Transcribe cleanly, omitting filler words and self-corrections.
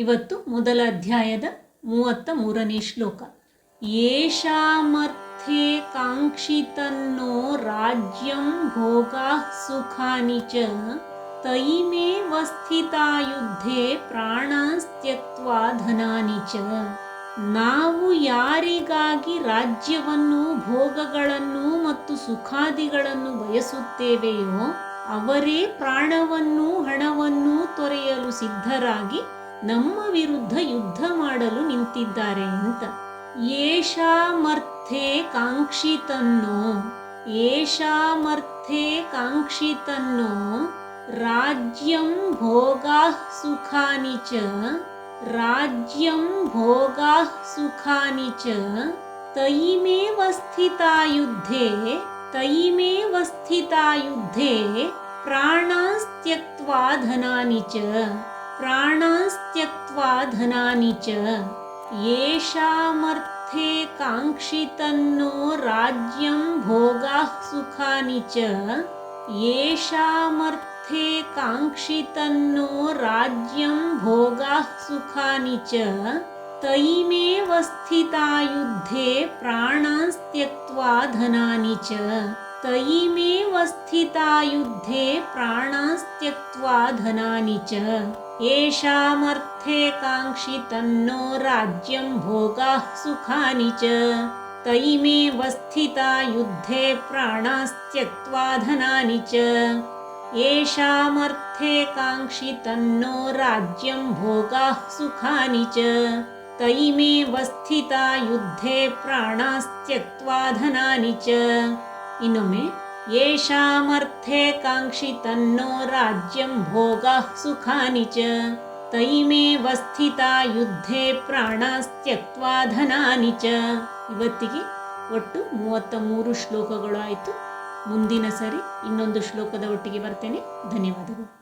ಇವತ್ತು ಮೊದಲ ಅಧ್ಯಾಯದ 33ನೇ ಶ್ಲೋಕ. ಯೇಷಾಮರ್ಥೇ ಕಾಂಕ್ಷಿತನ್ನೋ ರಾಜ್ಯಂ ಭೋಗಾಃ ಸುಖಾನಿ ಚ ತೈಮೇವ ಸ್ಥಿತಾ ಯುದ್ಧೇ ಪ್ರಾಣಾಸ್ತ್ಯಕ್ತ್ವಾ ಧನಾನಿ ಚ. ನಾವು ಯಾರಿಗಾಗಿ ರಾಜ್ಯವನ್ನು, ಭೋಗಗಳನ್ನು ಮತ್ತು ಸುಖಾದಿಗಳನ್ನು ಬಯಸುತ್ತೇವೆಯೋ ಅವರೇ ಪ್ರಾಣವನ್ನು, ಹಣವನ್ನು ತೊರೆಯಲು ಸಿದ್ಧರಾಗಿ ನಮ್ಮ ವಿರುದ್ಧ ಯುದ್ಧ ಮಾಡಲು ನಿಂತಿದ್ದಾರೆ ಅಂತ. ಯೇಷಾಮರ್ಥೇ ಕಾಂಕ್ಷಿತನ್ನೋ, ಯೇಷಾಮರ್ಥೇ ಕಾಂಕ್ಷಿತನ್ನೋ ರಾಜ್ಯಂ ಭೋಗಾಃ ಸುಖಾನಿ ಚ, ರಾಜ್ಯಂ ಭೋಗಾಃ ಸುಖಾನಿ ಚ ತೈಮೇವ ಸ್ಥಿತಾ ಯುದ್ಧೇ, ತೈಮೇವ ಸ್ಥಿತಾ ಯುದ್ಧೇ ಪ್ರಾಣಾಸ್ತ್ಯಕ್ತ್ವಾ ಧನಾನಿ ಚ, ಪ್ರಾಣಾಸ್ತ್ಯಕ್ತ್ವಾ ಧನಾನಿ ಚ. ಯೇಷಾಮರ್ಥೇ ಕಾಂಕ್ಷಿತನ್ನೋ ರಾಜ್ಯಂ ಭೋಗಾಃ ಸುಖಾನಿ ಚ, ಯೇಷಾಮರ್ಥೇ ಕಾಂಕ್ಷಿತನ್ನೋ ರಾಜ್ಯಂ ಭೋಗಾಃ ಸುಖಾನಿ ಚ ತೈಮೇವ ಸ್ಥಿತಾ ಯುದ್ಧೇ ಪ್ರಾಣಾಸ್ತ್ಯಕ್ತ್ವಾ ಧನಾನಿ ಚ, ತೈಮೇವ ಸ್ಥಿತಾ ಯುದ್ಧೇ ಪ್ರಾಣಾಸ್ತ್ಯಕ್ತ್ವಾ ಧನಾನಿ ಚ. ಯೇಷಾಮರ್ಥೇ ಕಾಂಕ್ಷಿತನ್ನೋ ರಾಜ್ಯಂ ಭೋಗಾಃ ಸುಖಾನಿ ಚ ತೈಮೇವ ಸ್ಥಿತಾ ಯುದ್ಧೇ ಪ್ರಾಣಾಸ್ತ್ಯಕ್ತ್ವಾ ಧನಾನಿ ಚ. ಯೇಷಾಮರ್ಥೇ ಕಾಂಕ್ಷಿತನ್ನೋ ರಾಜ್ಯಂ ಭೋಗಾಃ ಸುಖಾನಿ ಚ ತೈಮೇವ ಸ್ಥಿತಾ ಯುದ್ಧೇ ಪ್ರಾಣಾಸ್ತ್ಯಕ್ತ್ವಾ ಧನಾನಿ ಚ. ಇನ್ನೊಮ್ಮೆ, ಯೇಷಾಮರ್ಥೇ ಕಾಂಕ್ಷಿತನ್ನೋ ರಾಜ್ಯಂ ಭೋಗಾಃ ಸುಖಾನಿ ಚ ತೈಮೇವ ಸ್ಥಿತಾ ಯುದ್ಧೇ ಪ್ರಾಣಾಸ್ತ್ಯಕ್ತ್ವಾ ಧನಾನಿ ಚ. ಇವತ್ತಿಗೆ ಒಟ್ಟು 33 ಶ್ಲೋಕಗಳು ಆಯಿತು. ಮುಂದಿನ ಸರಿ ಇನ್ನೊಂದು ಶ್ಲೋಕದ ಒಟ್ಟಿಗೆ ಬರ್ತೇನೆ. ಧನ್ಯವಾದಗಳು.